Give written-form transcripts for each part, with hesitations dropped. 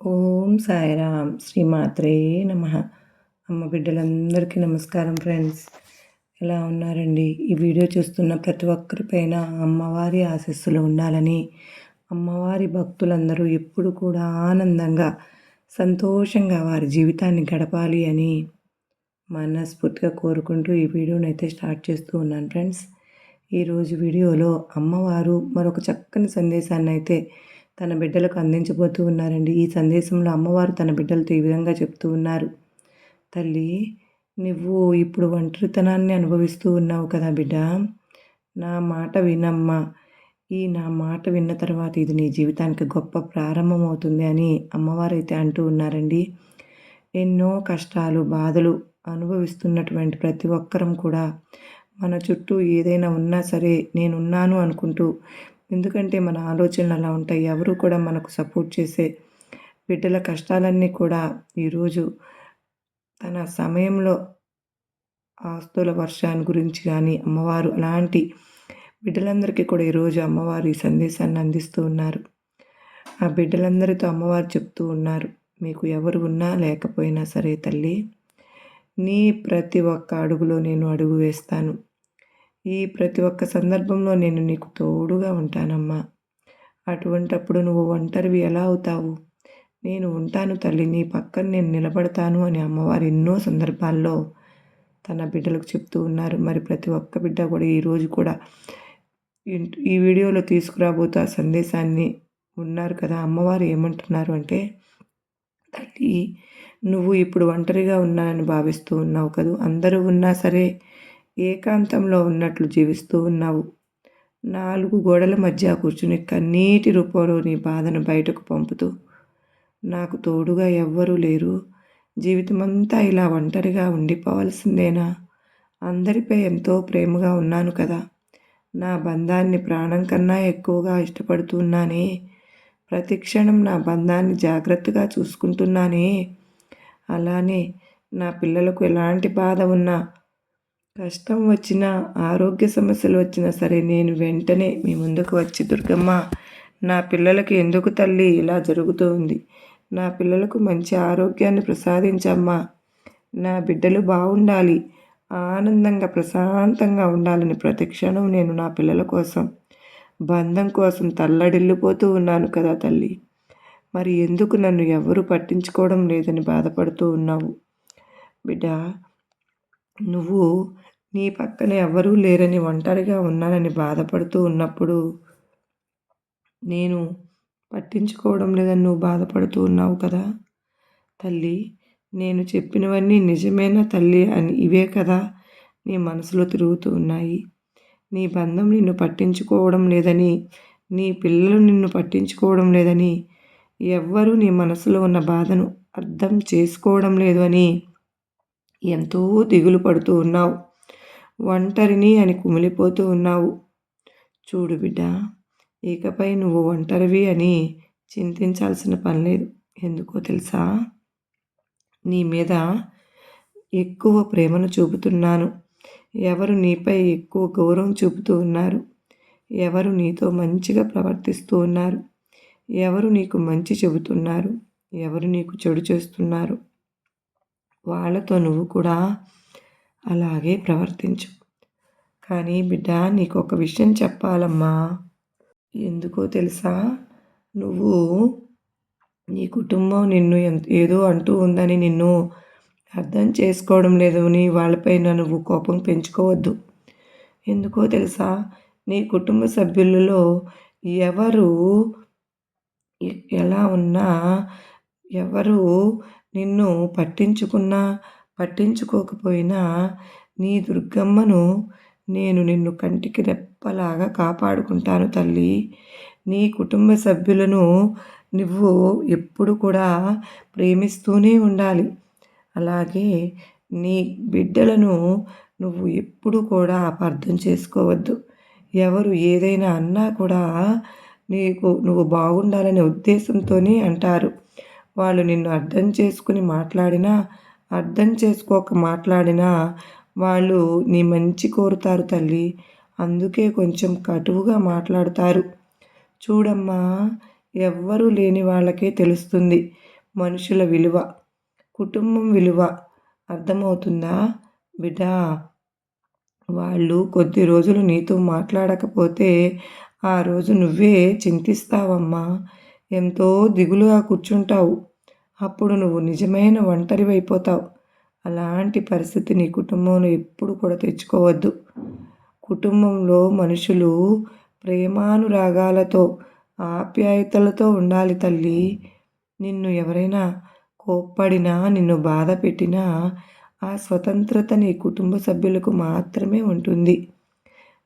ఓం సాయిరామ్ శ్రీమాత్రే నమ. అమ్మ బిడ్డలందరికీ నమస్కారం ఫ్రెండ్స్. ఎలా ఉన్నారండి? ఈ వీడియో చూస్తున్న ప్రతి ఒక్కరిపైన అమ్మవారి ఆశీస్సులు ఉండాలని, అమ్మవారి భక్తులందరూ ఎప్పుడు కూడా ఆనందంగా సంతోషంగా వారి జీవితాన్ని గడపాలి అని మనస్ఫూర్తిగా కోరుకుంటూ ఈ వీడియోని అయితే స్టార్ట్ చేస్తూ ఉన్నాను ఫ్రెండ్స్. ఈరోజు వీడియోలో అమ్మవారు మరొక చక్కని సందేశాన్ని అయితే తన బిడ్డలకు అందించబోతూ ఉన్నారండి. ఈ సందేశంలో అమ్మవారు తన బిడ్డలతో ఈ విధంగా చెప్తూ ఉన్నారు. తల్లి, నువ్వు ఇప్పుడు ఒంటరితనాన్ని అనుభవిస్తూ ఉన్నావు కదా బిడ్డ, నా మాట వినమ్మా. నా మాట విన్న తర్వాత ఇది నీ జీవితానికి గొప్ప ప్రారంభం అవుతుంది అని అమ్మవారు అయితే అంటూ ఉన్నారండి. ఎన్నో కష్టాలు, బాధలు అనుభవిస్తున్నటువంటి ప్రతి ఒక్కరం కూడా మన చుట్టూ ఏదైనా ఉన్నా సరే నేనున్నాను అనుకుంటూ, ఎందుకంటే మన ఆలోచనలు అలా ఉంటాయి. ఎవరు కూడా మనకు సపోర్ట్ చేసే బిడ్డల కష్టాలన్నీ కూడా ఈరోజు తన సమయంలో ఆస్తుల వర్షాన్ని గురించి కానీ అమ్మవారు అలాంటి బిడ్డలందరికీ కూడా ఈరోజు అమ్మవారు ఈ సందేశాన్ని అందిస్తూ ఉన్నారు. ఆ బిడ్డలందరితో అమ్మవారు చెప్తూ ఉన్నారు, మీకు ఎవరు ఉన్నా లేకపోయినా సరే తల్లి, నీ ప్రతి ఒక్క అడుగులో నేను అడుగు వేస్తాను. ఈ ప్రతి ఒక్క సందర్భంలో నేను నీకు తోడుగా ఉంటానమ్మా. అటువంటప్పుడు నువ్వు ఒంటరివి ఎలా అవుతావు? నేను ఉంటాను తల్లి, నీ పక్కన నేను నిలబడతాను అని అమ్మవారు ఎన్నో సందర్భాల్లో తన బిడ్డలకు చెప్తూ ఉన్నారు. మరి ప్రతి ఒక్క బిడ్డ కూడా ఈరోజు కూడా ఈ వీడియోలో తీసుకురాబోతూ ఆ సందేశాన్ని ఉన్నారు కదా. అమ్మవారు ఏమంటున్నారు అంటే, తల్లి, నువ్వు ఇప్పుడు ఒంటరిగా ఉన్నానని భావిస్తూ ఉన్నావు కదూ. అందరూ ఉన్నా సరే ఏకాంతంలో ఉన్నట్లు జీవిస్తూ ఉన్నావు. 4 గోడల మధ్య కూర్చుని కన్నీటి రూపంలో నీ బాధను బయటకు పంపుతూ, నాకు తోడుగా ఎవ్వరూ లేరు, జీవితమంతా ఇలా ఒంటరిగా ఉండిపోవాల్సిందేనా? అందరిపై ఎంతో ప్రేమగా ఉన్నాను కదా, నా బంధాన్ని ప్రాణం కన్నా ఎక్కువగా ఇష్టపడుతున్నానే, ప్రతి క్షణం నా బంధాన్ని జాగ్రత్తగా చూసుకుంటున్నానే, అలానే నా పిల్లలకు ఎలాంటి బాధ ఉన్నా, కష్టం వచ్చినా, ఆరోగ్య సమస్యలు వచ్చినా సరే నేను వెంటనే మీ ముందుకు వచ్చి, దుర్గమ్మ, నా పిల్లలకి ఎందుకు తల్లి ఇలా జరుగుతుంది? నా పిల్లలకు మంచి ఆరోగ్యాన్ని ప్రసాదించమ్మా. నా బిడ్డలు బాగుండాలి, ఆనందంగా ప్రశాంతంగా ఉండాలని ప్రతి క్షణం నేను నా పిల్లల కోసం, బంధం కోసం తల్లడిల్లిపోతూ ఉన్నాను కదా తల్లి. మరి ఎందుకు నన్ను ఎవరు పట్టించుకోవడం లేదని బాధపడుతూ ఉన్నావు? బిడ్డ, నువ్వు నీ పక్కన ఎవరూ లేరని, ఒంటరిగా ఉన్నానని బాధపడుతూ ఉన్నప్పుడు నేను పట్టించుకోవడం లేదని నువ్వు బాధపడుతూ ఉన్నావు కదా తల్లి. నేను చెప్పినవన్నీ నిజమేనా తల్లి అని ఇవే కదా నీ మనసులో తిరుగుతూ ఉన్నాయి. నీ బంధం నిన్ను పట్టించుకోవడం లేదని, నీ పిల్లలు నిన్ను పట్టించుకోవడం లేదని, ఎవ్వరూ నీ మనసులో ఉన్న బాధను అర్థం చేసుకోవడం లేదు అని ఎంతో దిగులు పడుతూ ఉన్నావు. ఒంటరిని అని కుమిలిపోతూ ఉన్నావు. చూడు బిడ్డ, ఇకపై నువ్వు ఒంటరివి అని చింతించాల్సిన పని లేదు. ఎందుకో తెలుసా? నీ మీద ఎక్కువ ప్రేమను చూపుతున్నాను. ఎవరు నీపై ఎక్కువ గౌరవం చూపుతూ ఉన్నారు? ఎవరు నీతో మంచిగా ప్రవర్తిస్తూ ఉన్నారు? ఎవరు నీకు మంచి చెబుతున్నారు? ఎవరు నీకు చెడు చేస్తున్నారు? వాళ్ళతో నువ్వు కూడా అలాగే ప్రవర్తించు. కానీ బిడ్డ, నీకు ఒక విషయం చెప్పాలమ్మా. ఎందుకో తెలుసా? నువ్వు నీ కుటుంబం నిన్ను ఏదో అంటూ ఉందని నిన్ను అర్థం చేసుకోవడం లేదు. నీ వాళ్ళపైన నువ్వు కోపం పెంచుకోవద్దు. ఎందుకో తెలుసా? నీ కుటుంబ సభ్యులలో ఎవరు ఎలా ఉన్నా, ఎవరు నిన్ను పట్టించుకున్నా పట్టించుకోకపోయినా, నీ దుర్గమ్మను నేను నిన్ను కంటికి రెప్పలాగా కాపాడుకుంటాను తల్లి. నీ కుటుంబ సభ్యులను నువ్వు ఎప్పుడు కూడా ప్రేమిస్తూనే ఉండాలి. అలాగే నీ బిడ్డలను నువ్వు ఎప్పుడు కూడా అపార్థం చేసుకోవద్దు. ఎవరు ఏదైనా అన్నా కూడా నువ్వు బాగుండాలనే ఉద్దేశంతోనే అంటారు. వాళ్ళు నిన్ను అర్థం చేసుకుని మాట్లాడినా, అర్థం చేసుకోక మాట్లాడినా వాళ్ళు నీ మంచి కోరుతారు తల్లి. అందుకే కొంచెం కటువుగా మాట్లాడతారు. చూడమ్మా, ఎవ్వరూ లేని వాళ్ళకే తెలుస్తుంది మనుషుల విలువ, కుటుంబం విలువ అర్థమవుతుందా బిడ్డా? వాళ్ళు కొద్ది రోజులు నీతో మాట్లాడకపోతే ఆ రోజు నువ్వే చింతిస్తావమ్మా. ఎంతో దిగులుగా కూర్చుంటావు. అప్పుడు నువ్వు నిజమైన ఒంటరివైపోతావు. అలాంటి పరిస్థితి నీ కుటుంబంలో ఎప్పుడు కూడా తెచ్చుకోవద్దు. కుటుంబంలో మనుషులు ప్రేమానురాగాలతో, ఆప్యాయతలతో ఉండాలి తల్లి. నిన్ను ఎవరైనా కోప్పడినా, నిన్ను బాధ పెట్టినా ఆ స్వతంత్రత నీ కుటుంబ సభ్యులకు మాత్రమే ఉంటుంది.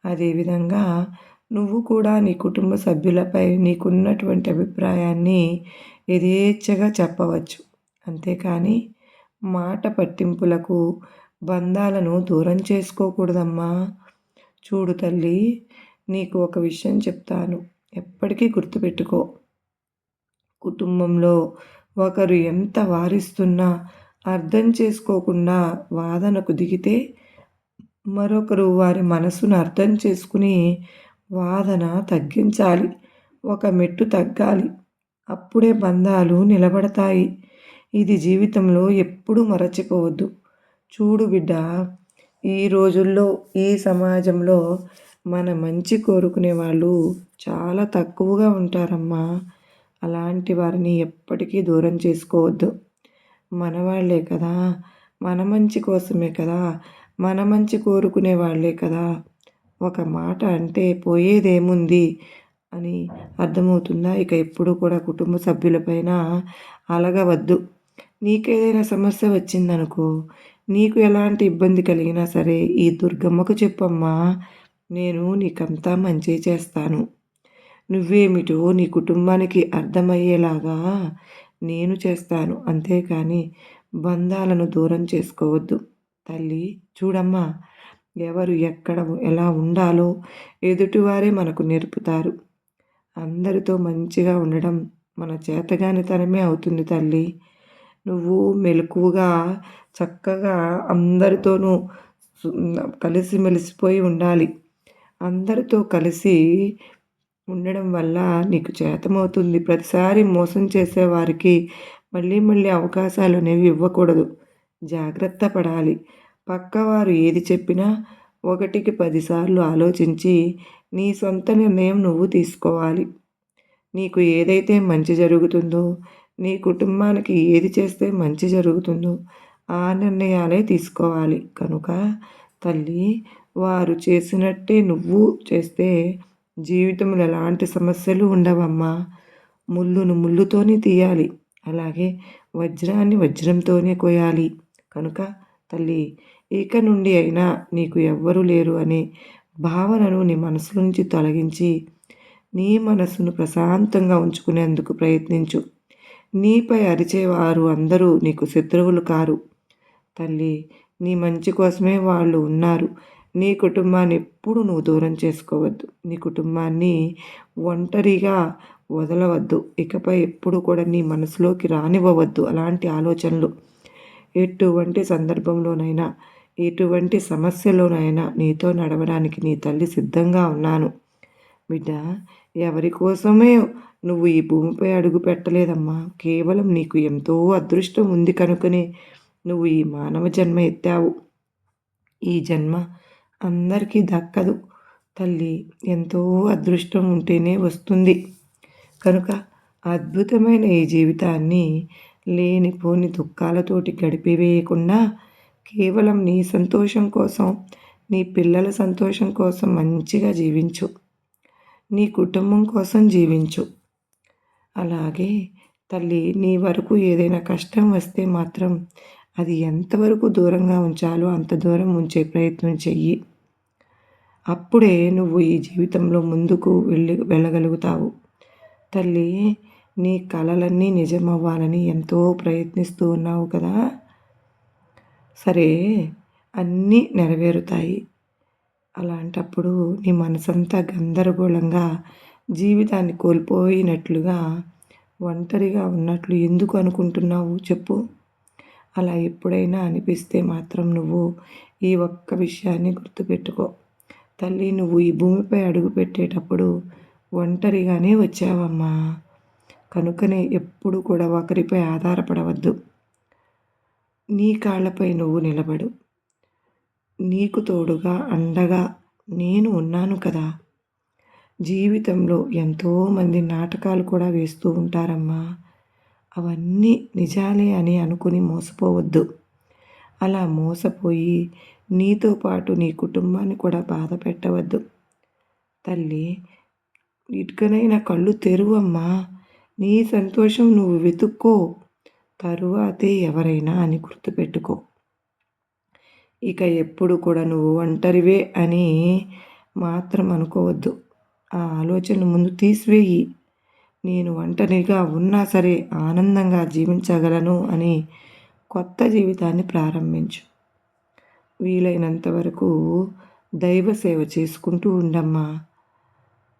అదేవిధంగా నువ్వు కూడా నీ కుటుంబ సభ్యులపై నీకున్నటువంటి అభిప్రాయాన్ని యథేచ్ఛగా చెప్పవచ్చు. అంతేకాని మాట పట్టింపులకు బంధాలను దూరం చేసుకోకూడదమ్మా. చూడు తల్లి, నీకు ఒక విషయం చెప్తాను, ఎప్పటికీ గుర్తుపెట్టుకో. కుటుంబంలో ఒకరు ఎంత వారిస్తున్నా అర్థం చేసుకోకుండా వాదనకు దిగితే మరొకరు వారి మనసును అర్థం చేసుకుని వాదన తగ్గించాలి. ఒక మెట్టు తగ్గాలి. అప్పుడే బంధాలు నిలబడతాయి. ఇది జీవితంలో ఎప్పుడూ మరచిపోవద్దు. చూడు బిడ్డ, ఈ రోజుల్లో ఈ సమాజంలో మన మంచి కోరుకునే వాళ్ళు చాలా తక్కువగా ఉంటారమ్మా. అలాంటి వారిని ఎప్పటికీ దూరం చేసుకోవద్దు. మనవాళ్లే కదా, మన మంచి కోసమే కదా, మన మంచి కోరుకునే వాళ్ళే కదా. ఒక మాట అంటే పోయేదేముంది అని అర్థమవుతుందా? ఇక ఎప్పుడు కూడా కుటుంబ సభ్యులపైన అలగవద్దు. నీకేదైనా సమస్య వచ్చిందనుకో, నీకు ఎలాంటి ఇబ్బంది కలిగినా సరే ఈ దుర్గమ్మకు చెప్పమ్మా, నేను నీకంతా మంచి చేస్తాను. నువ్వేమిటో నీ కుటుంబానికి అర్థమయ్యేలాగా నేను చేస్తాను. అంతేకాని బంధాలను దూరం చేసుకోవద్దు. తల్లి చూడమ్మా, ఎవరు ఎక్కడ ఎలా ఉండాలో ఎదుటివారే మనకు నేర్పుతారు. అందరితో మంచిగా ఉండడం మన చేతగానితనమే అవుతుంది తల్లి. నువ్వు మెలకువగా చక్కగా అందరితోనూ కలిసిమెలిసిపోయి ఉండాలి. అందరితో కలిసి ఉండడం వల్ల నీకు చేతమవుతుంది. ప్రతిసారి మోసం చేసేవారికి మళ్ళీ మళ్ళీ అవకాశాలు అనేవి ఇవ్వకూడదు. జాగ్రత్త పడాలి. పక్కవారు ఏది చెప్పినా 1కి 10 సార్లు ఆలోచించి నీ సొంత నిర్ణయం నువ్వు తీసుకోవాలి. నీకు ఏదైతే మంచి జరుగుతుందో, నీ కుటుంబానికి ఏది చేస్తే మంచి జరుగుతుందో ఆ నిర్ణయాలే తీసుకోవాలి. కనుక తల్లి, వారు చేసినట్టే నువ్వు చేస్తే జీవితంలో ఎలాంటి సమస్యలు ఉండవమ్మా. ముళ్ళును ముళ్ళుతోనే తీయాలి, అలాగే వజ్రాన్ని వజ్రంతోనే కోయాలి. కనుక తల్లి, ఇక నుండి అయినా నీకు ఎవ్వరూ లేరు అనే భావనను నీ మనసు నుంచి తొలగించి నీ మనసును ప్రశాంతంగా ఉంచుకునేందుకు ప్రయత్నించు. నీపై అరిచేవారు అందరూ నీకు శత్రువులు కారు తల్లి. నీ మంచి కోసమే వాళ్ళు ఉన్నారు. నీ కుటుంబాన్ని ఎప్పుడు నువ్వు దూరం చేసుకోవద్దు. నీ కుటుంబాన్ని ఒంటరిగా వదలవద్దు. ఇకపై ఎప్పుడు కూడా నీ మనసులోకి రానివ్వవద్దు అలాంటి ఆలోచనలు. ఎటువంటి సందర్భంలోనైనా, ఎటువంటి సమస్యలోనైనా నీతో నడవడానికి నీ తల్లి సిద్ధంగా ఉన్నాను. బిడ్డ, ఎవరి కోసమే నువ్వు ఈ భూమిపై అడుగు పెట్టలేదమ్మా. కేవలం నీకు ఎంతో అదృష్టం ఉంది కనుకనే నువ్వు ఈ మానవ జన్మ ఎత్తావు. ఈ జన్మ అందరికీ దక్కదు తల్లి. ఎంతో అదృష్టం ఉంటేనే వస్తుంది. కనుక అద్భుతమైన ఈ జీవితాన్ని లేనిపోని దుఃఖాలతోటి గడిపివేయకుండా కేవలం నీ సంతోషం కోసం, నీ పిల్లల సంతోషం కోసం మంచిగా జీవించు. నీ కుటుంబం కోసం జీవించు. అలాగే తల్లి, నీ వరకు ఏదైనా కష్టం వస్తే మాత్రం అది ఎంతవరకు దూరంగా ఉంచాలో అంత దూరం ఉంచే ప్రయత్నం చెయ్యి. అప్పుడే నువ్వు ఈ జీవితంలో ముందుకు వెళ్ళగలుగుతావు. తల్లి, నీ కలలన్నీ నిజమవ్వాలని ఎంతో ప్రయత్నిస్తూ ఉన్నావు కదా. సరే, అన్నీ నెరవేరుతాయి. అలాంటప్పుడు నీ మనసంతా గందరగోళంగా, జీవితాన్ని కోల్పోయినట్లుగా, ఒంటరిగా ఉన్నట్లు ఎందుకు అనుకుంటున్నావు చెప్పు? అలా ఎప్పుడైనా అనిపిస్తే మాత్రం నువ్వు ఈ ఒక్క విషయాన్ని గుర్తుపెట్టుకో. తల్లి, నువ్వు ఈ భూమిపై అడుగు పెట్టేటప్పుడు ఒంటరిగానే వచ్చావమ్మా. కనుకనే ఎప్పుడు కూడా ఒకరిపై ఆధారపడవద్దు. నీ కాళ్ళపై నువ్వు నిలబడు. నీకు తోడుగా అండగా నేను ఉన్నాను కదా. జీవితంలో ఎంతోమంది నాటకాలు కూడా వేస్తూ ఉంటారమ్మా. అవన్నీ నిజాలే అని అనుకుని మోసపోవద్దు. అలా మోసపోయి నీతో పాటు నీ కుటుంబాన్ని కూడా బాధ పెట్టవద్దు. తల్లి, ఇటుకనైనా కళ్ళు తెరువమ్మా. నీ సంతోషం నువ్వు వెతుక్కో, తరువాతే ఎవరైనా అని గుర్తుపెట్టుకో. ఇక ఎప్పుడు కూడా నువ్వు ఒంటరివే అని మాత్రం అనుకోవద్దు. ఆ ఆలోచన ముందు తీసివేయి. నేను ఒంటరిగా ఉన్నా సరే ఆనందంగా జీవించగలను అని కొత్త జీవితాన్ని ప్రారంభించు. వీలైనంత వరకు దైవ సేవ చేసుకుంటూ ఉండమ్మా.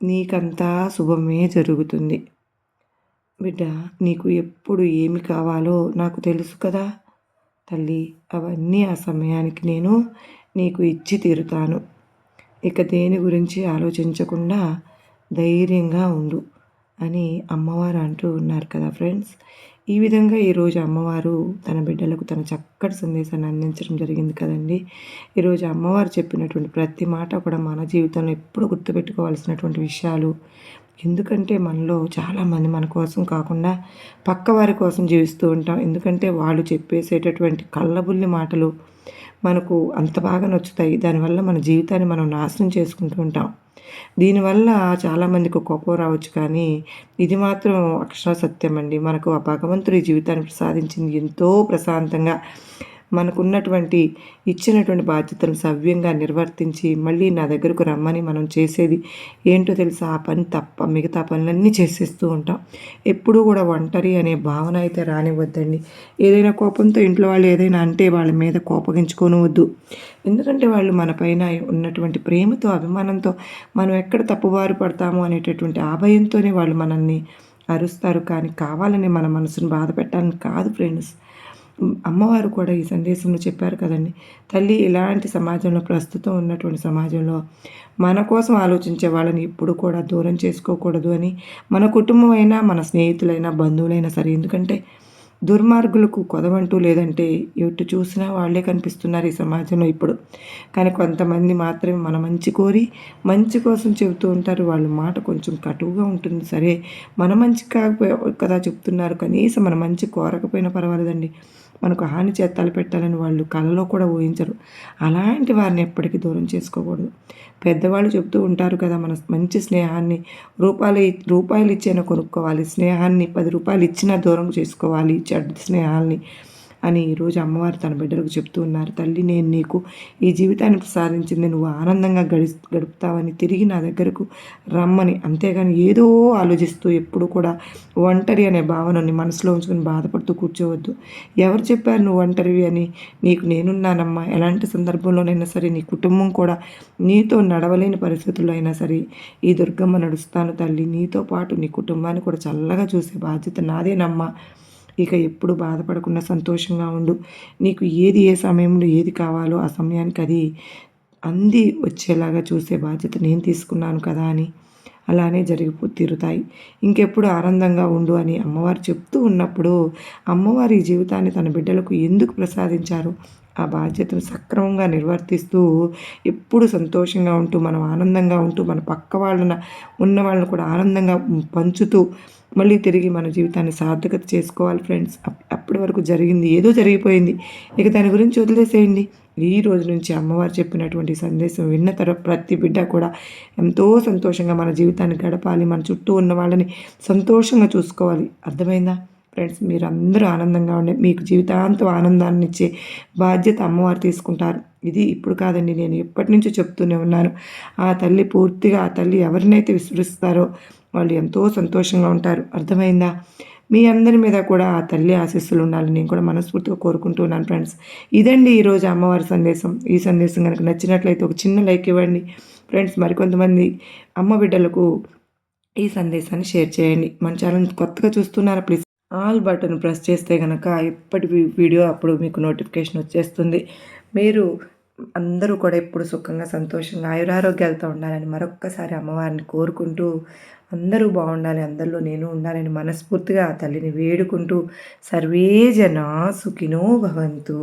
నీకంతా శుభమే జరుగుతుంది. బిడ్డ, నీకు ఎప్పుడు ఏమి కావాలో నాకు తెలుసు కదా తల్లి. అవన్నీ ఆ సమయానికి నేను నీకు ఇచ్చి తీరుతాను. ఇక దేని గురించి ఆలోచించకుండా ధైర్యంగా ఉండు అని అమ్మవారు అంటూ ఉన్నారు కదా ఫ్రెండ్స్. ఈ విధంగా ఈరోజు అమ్మవారు తన బిడ్డలకు తన చక్కటి సందేశాన్ని అందించడం జరిగింది కదండి. ఈరోజు అమ్మవారు చెప్పినటువంటి ప్రతి మాట కూడా మన జీవితంలో ఎప్పుడు గుర్తుపెట్టుకోవాల్సినటువంటి విషయాలు. ఎందుకంటే మనలో చాలామంది మన కోసం కాకుండా పక్కవారి కోసం జీవిస్తూ ఉంటాం. ఎందుకంటే వాళ్ళు చెప్పేసేటటువంటి కళ్ళబుల్లి మాటలు మనకు అంత బాగా నచ్చుతాయి. దానివల్ల మన జీవితాన్ని మనం నాశనం చేసుకుంటూ ఉంటాం. దీనివల్ల చాలామందికి కోపం రావచ్చు, కానీ ఇది మాత్రం అక్షర సత్యం అండి. మనకు ఆ భగవంతుడి జీవితాన్ని ప్రసాదించింది ఎంతో ప్రశాంతంగా మనకున్నటువంటి ఇచ్చినటువంటి బాధ్యతలను సవ్యంగా నిర్వర్తించి మళ్ళీ నా దగ్గరకు రమ్మని మనం చేసేది ఏంటో తెలుసా? ఆ పని తప్ప మిగతా పనులన్నీ చేసేస్తూ ఉంటాం. ఎప్పుడూ కూడా ఒంటరి అనే భావన అయితే రానివ్వద్దండి. ఏదైనా కోపంతో ఇంట్లో వాళ్ళు ఏదైనా అంటే వాళ్ళ మీద కోపగించుకోనివద్దు. ఎందుకంటే వాళ్ళు మన పైన ఉన్నటువంటి ప్రేమతో అభిమానంతో మనం ఎక్కడ తప్పుబారు పడతామో అనేటటువంటి ఆ భయంతోనే వాళ్ళు మనల్ని అరుస్తారు. కానీ కావాలని మన మనసును బాధ పెట్టాలని కాదు ఫ్రెండ్స్. అమ్మవారు కూడా ఈ సందేశంలో చెప్పారు కదండి. తల్లి, ఇలాంటి సమాజంలో ప్రస్తుతం ఉన్నటువంటి సమాజంలో మన కోసం ఆలోచించే వాళ్ళని ఎప్పుడు కూడా దూరం చేసుకోకూడదు అని, మన కుటుంబం అయినా మన స్నేహితులైనా బంధువులైనా సరే. ఎందుకంటే దుర్మార్గులకు కొదవంటూ లేదంటే ఎటు చూసినా వాళ్ళే కనిపిస్తున్నారు ఈ సమాజంలో ఇప్పుడు. కానీ కొంతమంది మాత్రమే మన మంచి కోరి మంచి కోసం చెబుతూ ఉంటారు. వాళ్ళ మాట కొంచెం కటువుగా ఉంటుంది. సరే, మన మంచి కాకపోయా కదా చెప్తున్నారు, కనీసం మన మంచి కోరకపోయినా పర్వాలేదండి. మనకు హాని చేతాలు పెట్టాలని వాళ్ళు కలలో కూడా ఊహించరు. అలాంటి వారిని ఎప్పటికీ దూరం చేసుకోకూడదు. పెద్దవాళ్ళు చెప్తూ ఉంటారు కదా, మన మంచి స్నేహాన్ని రూపాయలు ఇచ్చైనా కొనుక్కోవాలి, స్నేహాన్ని 10 రూపాయలు ఇచ్చినా దూరం చేసుకోవాలి చెడ్డ స్నేహాల్ని అని ఈరోజు అమ్మవారు తన బిడ్డలకు చెప్తూ ఉన్నారు. తల్లి, నేను నీకు ఈ జీవితాన్ని ప్రసాదించింది నువ్వు ఆనందంగా గడుపుతావని, తిరిగి నా దగ్గరకు రమ్మని. అంతేగాని ఏదో ఆలోచిస్తూ ఎప్పుడు కూడా ఒంటరి అనే భావనని మనసులో ఉంచుకొని బాధపడుతూ కూర్చోవద్దు. ఎవరు చెప్పారు నువ్వు ఒంటరివి అని? నీకు నేనున్నానమ్మా. ఎలాంటి సందర్భంలోనైనా సరే నీ కుటుంబం కూడా నీతో నడవలేని పరిస్థితుల్లో అయినా సరే ఈ దుర్గమ్మ నడుస్తాను తల్లి. నీతో పాటు నీ కుటుంబాన్ని కూడా చల్లగా చూసే బాధ్యత నాదేనమ్మా. ఇక ఎప్పుడు బాధపడకుండా సంతోషంగా ఉండు. నీకు ఏది ఏ సమయంలో ఏది కావాలో ఆ సమయానికి అది అంది వచ్చేలాగా చూసే బాధ్యత నేను తీసుకున్నాను కదా అని అలానే తీరుతాయి. ఇంకెప్పుడు ఆనందంగా ఉండు అని అమ్మవారు చెప్తూ ఉన్నప్పుడు అమ్మవారి జీవితాన్ని తన బిడ్డలకు ఎందుకు ప్రసాదించారు? ఆ బాధ్యతను సక్రమంగా నిర్వర్తిస్తూ ఎప్పుడు సంతోషంగా ఉంటూ మనం ఆనందంగా ఉంటూ మన పక్క ఉన్న వాళ్ళని కూడా ఆనందంగా పంచుతూ మళ్ళీ తిరిగి మన జీవితాన్ని సార్థకత చేసుకోవాలి ఫ్రెండ్స్. అప్పటి వరకు జరిగింది ఏదో జరిగిపోయింది, ఇక దాని గురించి వదిలేసేయండి. ఈ రోజు నుంచి అమ్మవారు చెప్పినటువంటి సందేశం విన్న తర్వాత ప్రతి బిడ్డ కూడా ఎంతో సంతోషంగా మన జీవితాన్ని గడపాలి. మన చుట్టూ ఉన్న వాళ్ళని సంతోషంగా చూసుకోవాలి. అర్థమైందా ఫ్రెండ్స్? మీరు అందరూ ఆనందంగా ఉండే మీకు జీవితాంతం ఆనందాన్ని ఇచ్చే బాధ్యత అమ్మవారు తీసుకుంటారు. ఇది ఇప్పుడు కాదండి, నేను ఎప్పటి నుంచో చెప్తూనే ఉన్నాను. ఆ తల్లి ఎవరినైతే విస్మరిస్తారో వాళ్ళు ఎంతో సంతోషంగా ఉంటారు. అర్థమైందా? మీ అందరి మీద కూడా ఆ తల్లి ఆశీస్సులు ఉండాలని నేను కూడా మనస్ఫూర్తిగా కోరుకుంటున్నాను ఫ్రెండ్స్. ఇదండి ఈరోజు అమ్మవారి సందేశం. ఈ సందేశం కనుక నచ్చినట్లయితే ఒక చిన్న లైక్ ఇవ్వండి ఫ్రెండ్స్. మరికొంతమంది అమ్మ బిడ్డలకు ఈ సందేశాన్ని షేర్ చేయండి. మన ఛానల్ కొత్తగా చూస్తున్నారా? ప్లీజ్ ఆల్ బటన్ ప్రెస్ చేస్తే కనుక ఎప్పటి వీడియో అప్పుడు మీకు నోటిఫికేషన్ వచ్చేస్తుంది. మీరు అందరూ కూడా ఎప్పుడు సుఖంగా, సంతోషంగా, ఆయురారోగ్యాలతో ఉండాలని మరొక్కసారి అమ్మవారిని కోరుకుంటూ, అందరూ బావుండాలి, అందరిలో నేను ఉండాలని మనస్ఫూర్తిగా ఆ తల్లిని వేడుకుంటూ, సర్వే జనా సుఖినో భవంతు.